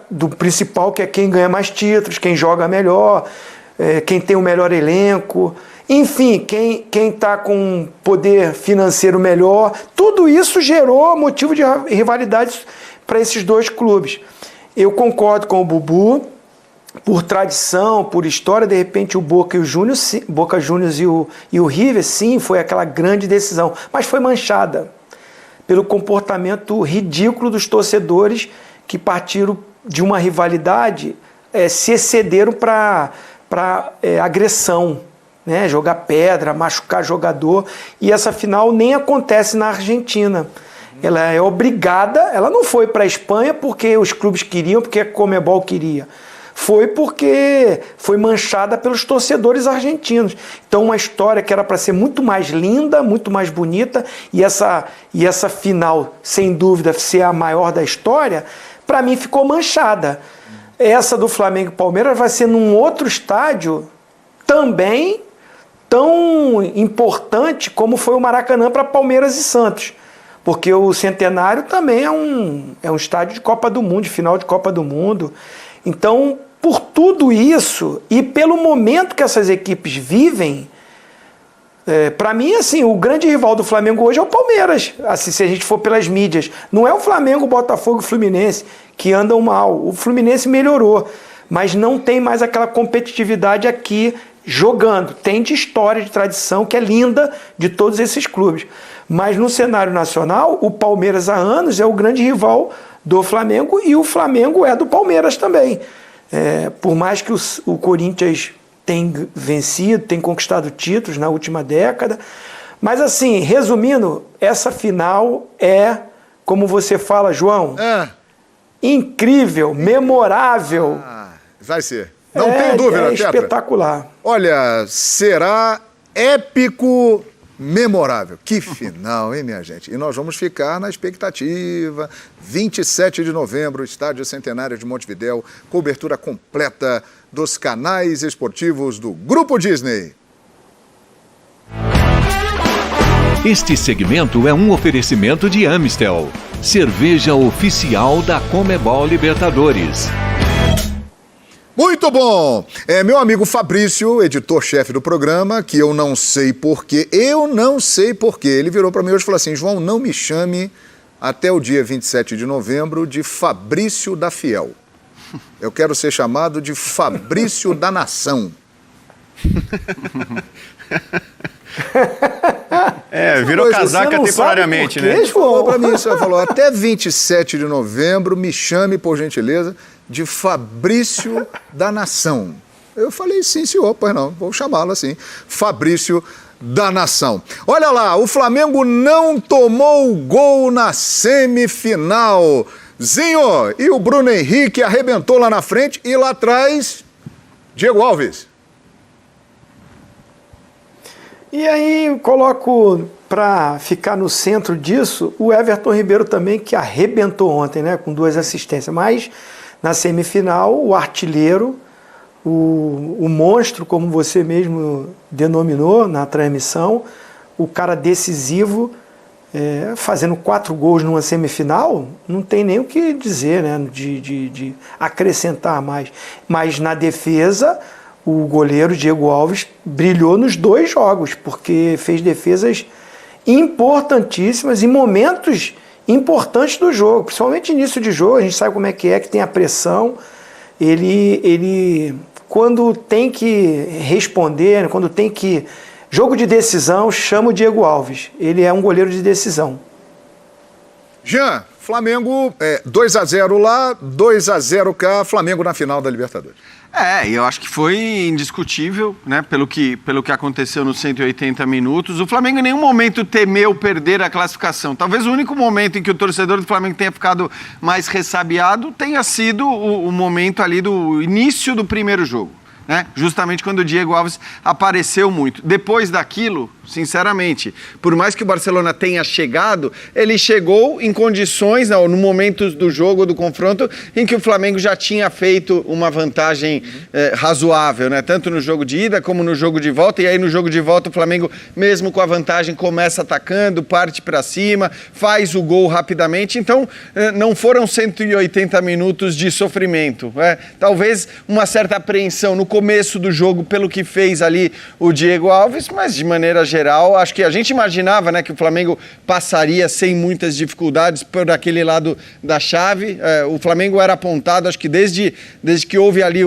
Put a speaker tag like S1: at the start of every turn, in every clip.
S1: do principal, que é quem ganha mais títulos, quem joga melhor, quem tem o melhor elenco, enfim, quem está com poder financeiro melhor. Tudo isso gerou motivo de rivalidade para esses dois clubes. Eu concordo com o Bubu, por tradição, por história, de repente o Boca Juniors e o River, sim, foi aquela grande decisão, mas foi manchada pelo comportamento ridículo dos torcedores que partiram de uma rivalidade, se excederam para agressão, né? Jogar pedra, machucar jogador, e essa final nem acontece na Argentina. Ela é obrigada, ela não foi para a Espanha porque os clubes queriam, porque a Conmebol queria. Foi porque foi manchada pelos torcedores argentinos. Então, uma história que era para ser muito mais linda, muito mais bonita, e essa final, sem dúvida, ser a maior da história, para mim ficou manchada. Essa do Flamengo e Palmeiras vai ser num outro estádio também tão importante como foi o Maracanã para Palmeiras e Santos. Porque o Centenário também é um estádio de Copa do Mundo, de final de Copa do Mundo. Então, por tudo isso e pelo momento que essas equipes vivem, para mim, assim, o grande rival do Flamengo hoje é o Palmeiras, assim, se a gente for pelas mídias. Não é o Flamengo, o Botafogo e o Fluminense que andam mal. O Fluminense melhorou, mas não tem mais aquela competitividade aqui jogando. Tem de história, de tradição, que é linda de todos esses clubes. Mas no cenário nacional, o Palmeiras há anos é o grande rival do Flamengo e o Flamengo é do Palmeiras também. Por mais que o Corinthians tenha vencido, tenha conquistado títulos na última década. Mas assim, resumindo, essa final como você fala, João, incrível, memorável.
S2: Vai ser. Não tenho dúvida, Tetra.
S1: Espetacular.
S2: Olha, será épico, memorável. Que final, hein, minha gente? E nós vamos ficar na expectativa. 27 de novembro, Estádio Centenário de Montevidéu, cobertura completa dos canais esportivos do Grupo Disney.
S3: Este segmento é um oferecimento de Amistel, cerveja oficial da Conmebol Libertadores.
S2: Muito bom! Meu amigo Fabrício, editor-chefe do programa, que eu não sei porquê, ele virou para mim hoje e falou assim: João, não me chame até o dia 27 de novembro de Fabrício da Fiel. Eu quero ser chamado de Fabrício da Nação.
S4: Virou casaca temporariamente, né?
S2: Ele falou para mim, você falou, até 27 de novembro, me chame, por gentileza, de Fabrício da Nação. Eu falei, sim, senhor, pois não, vou chamá-lo assim, Fabrício da Nação. Olha lá, o Flamengo não tomou gol na semifinal. Zinho, e o Bruno Henrique arrebentou lá na frente e lá atrás, Diego Alves.
S1: E aí eu coloco, para ficar no centro disso, o Everton Ribeiro também, que arrebentou ontem, né, com 2 assistências. Mas na semifinal, o artilheiro, o monstro, como você mesmo denominou na transmissão, o cara decisivo, fazendo 4 gols numa semifinal, não tem nem o que dizer, né, de acrescentar mais. Mas na defesa, o goleiro Diego Alves brilhou nos 2 jogos, porque fez defesas importantíssimas em momentos importantes do jogo, principalmente início de jogo. A gente sabe como é que tem a pressão. Ele quando tem que responder, quando tem que... Jogo de decisão, chama o Diego Alves. Ele é um goleiro de decisão.
S2: Jean, Flamengo 2-0 lá, 2-0 cá, Flamengo na final da Libertadores.
S4: Eu acho que foi indiscutível, né, pelo que aconteceu nos 180 minutos. O Flamengo em nenhum momento temeu perder a classificação. Talvez o único momento em que o torcedor do Flamengo tenha ficado mais ressabiado tenha sido o momento ali do início do primeiro jogo. né? Justamente quando o Diego Alves apareceu muito. Depois daquilo, sinceramente, por mais que o Barcelona tenha chegado, ele chegou em condições, no momento do jogo, do confronto, em que o Flamengo já tinha feito uma vantagem razoável, né? Tanto no jogo de ida como no jogo de volta, e aí no jogo de volta o Flamengo, mesmo com a vantagem, começa atacando, parte para cima, faz o gol rapidamente, então não foram 180 minutos de sofrimento, né? Talvez uma certa apreensão no começo do jogo pelo que fez ali o Diego Alves, mas de maneira geral, acho que a gente imaginava, né, que o Flamengo passaria sem muitas dificuldades por aquele lado da chave. O Flamengo era apontado, acho que desde que houve ali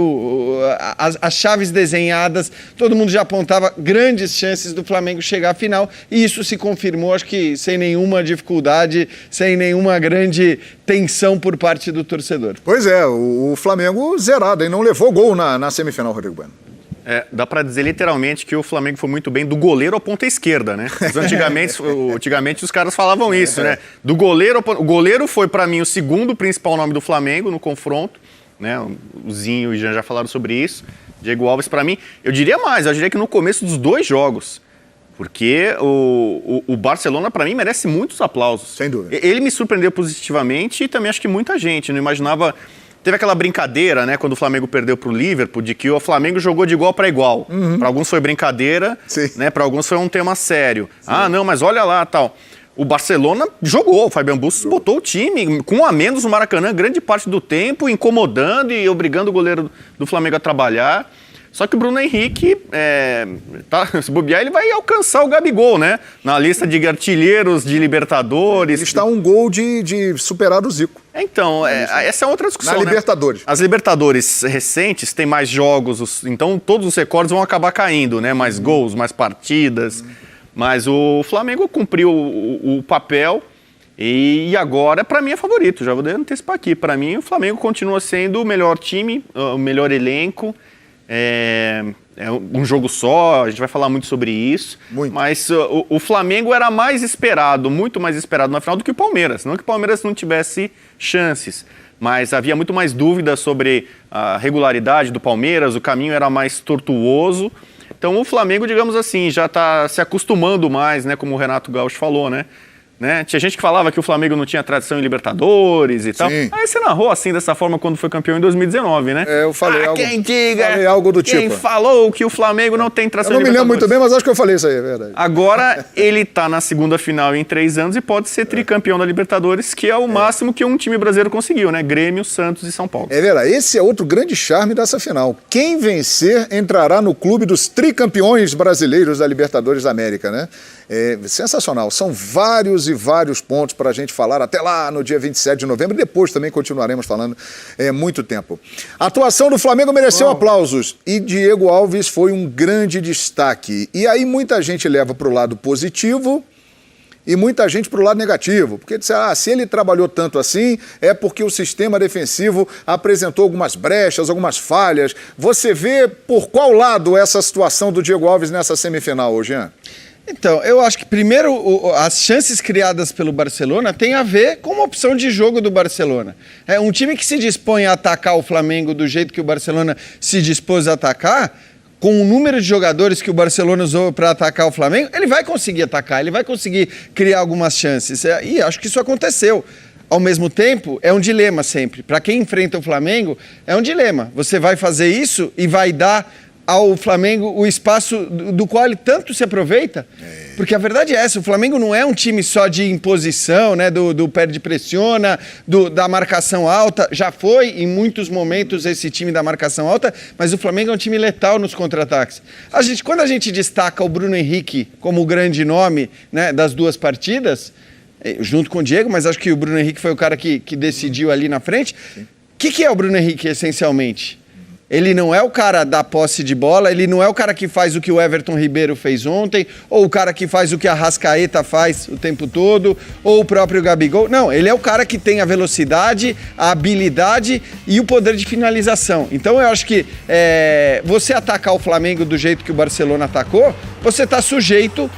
S4: as chaves desenhadas, todo mundo já apontava grandes chances do Flamengo chegar à final, e isso se confirmou, acho que sem nenhuma dificuldade, sem nenhuma grande tensão por parte do torcedor.
S2: Pois é, o Flamengo zerado, e não levou gol na semifinal, Rodrigo Bueno.
S5: Dá para dizer literalmente que o Flamengo foi muito bem do goleiro à ponta esquerda, né? Antigamente os caras falavam isso, né? Do goleiro, o goleiro foi para mim o segundo principal nome do Flamengo no confronto, né? O Zinho e o Jean já falaram sobre isso. Diego Alves para mim, eu diria que no começo dos 2 jogos, porque o Barcelona para mim merece muitos aplausos.
S2: Sem dúvida.
S5: Ele me surpreendeu positivamente e também acho que muita gente não imaginava. Teve aquela brincadeira, né, quando o Flamengo perdeu para o Liverpool, de que o Flamengo jogou de igual para igual. Para alguns foi brincadeira, né, para alguns foi um tema sério. Sim. Ah, não, mas olha lá, tal. O Barcelona jogou, o Fabian Bustos botou o time com 1 a menos no Maracanã grande parte do tempo, incomodando e obrigando o goleiro do Flamengo a trabalhar. Só que o Bruno Henrique, se bobear, ele vai alcançar o Gabigol, né? Na lista de artilheiros de Libertadores.
S2: Ele está a um gol de superar o Zico.
S5: Então, essa é outra discussão,
S2: na Libertadores.
S5: Né? As Libertadores recentes têm mais jogos, então todos os recordes vão acabar caindo, né? Mais gols, mais partidas. Mas o Flamengo cumpriu o papel e agora, para mim, é favorito. Já vou antecipar aqui. Para mim, o Flamengo continua sendo o melhor time, o melhor elenco. É um jogo só, a gente vai falar muito sobre isso. Muito. Mas o Flamengo era mais esperado, muito mais esperado na final do que o Palmeiras. Não que o Palmeiras não tivesse chances, mas havia muito mais dúvidas sobre a regularidade do Palmeiras, o caminho era mais tortuoso. Então o Flamengo, digamos assim, já está se acostumando mais, né, como o Renato Gaúcho falou, né? Tinha gente que falava que o Flamengo não tinha tradição em Libertadores e tal. Aí você narrou assim, dessa forma, quando foi campeão em 2019, né?
S2: Eu falei algo.
S5: Quem diga,
S2: falei algo do tipo.
S5: Quem falou que o Flamengo não tem tradição em Libertadores.
S2: Eu não me lembro muito bem, mas acho que eu falei isso aí, é verdade.
S5: Agora, ele tá na segunda final em 3 anos e pode ser tricampeão da Libertadores, que é o máximo que um time brasileiro conseguiu, né? Grêmio, Santos e São Paulo.
S2: É verdade. Esse é outro grande charme dessa final. Quem vencer entrará no clube dos tricampeões brasileiros da Libertadores da América, né? É sensacional. São vários e vários pontos para a gente falar até lá no dia 27 de novembro. E depois também continuaremos falando muito tempo. A atuação do Flamengo mereceu aplausos e Diego Alves foi um grande destaque. E aí muita gente leva para o lado positivo e muita gente para o lado negativo. Porque se ele trabalhou tanto assim, é porque o sistema defensivo apresentou algumas brechas, algumas falhas. Você vê por qual lado essa situação do Diego Alves nessa semifinal, Jean?
S4: Então, eu acho que primeiro as chances criadas pelo Barcelona têm a ver com uma opção de jogo do Barcelona. É um time que se dispõe a atacar o Flamengo do jeito que o Barcelona se dispôs a atacar, com o número de jogadores que o Barcelona usou para atacar o Flamengo, ele vai conseguir atacar, ele vai conseguir criar algumas chances. E acho que isso aconteceu. Ao mesmo tempo, é um dilema sempre. Para quem enfrenta o Flamengo, é um dilema. Você vai fazer isso e vai dar ao Flamengo o espaço do qual ele tanto se aproveita, porque a verdade é essa, o Flamengo não é um time só de imposição, né, do perde-pressiona, da marcação alta, já foi em muitos momentos esse time da marcação alta, mas o Flamengo é um time letal nos contra-ataques. Quando a gente destaca o Bruno Henrique como o grande nome, né, das 2 partidas, junto com o Diego, mas acho que o Bruno Henrique foi o cara que decidiu ali na frente. O que é o Bruno Henrique, essencialmente? Ele não é o cara da posse de bola, ele não é o cara que faz o que o Everton Ribeiro fez ontem, ou o cara que faz o que a Arrascaeta faz o tempo todo, ou o próprio Gabigol. Não, ele é o cara que tem a velocidade, a habilidade e o poder de finalização. Então eu acho que você atacar o Flamengo do jeito que o Barcelona atacou, você está sujeito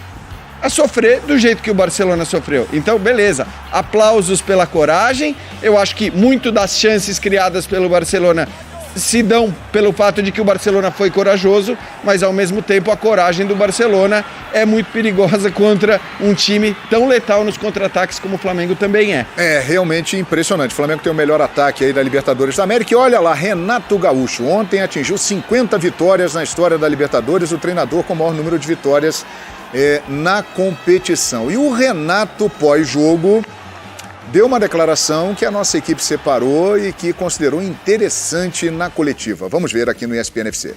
S4: a sofrer do jeito que o Barcelona sofreu. Então, beleza, aplausos pela coragem. Eu acho que muito das chances criadas pelo Barcelona se dão pelo fato de que o Barcelona foi corajoso, mas ao mesmo tempo a coragem do Barcelona é muito perigosa contra um time tão letal nos contra-ataques como o Flamengo também é.
S2: É realmente impressionante. O Flamengo tem o melhor ataque aí da Libertadores da América. E olha lá, Renato Gaúcho ontem atingiu 50 vitórias na história da Libertadores, o treinador com o maior número de vitórias na competição. E o Renato, pós-jogo, deu uma declaração que a nossa equipe separou e que considerou interessante na coletiva. Vamos ver aqui no ESPN FC.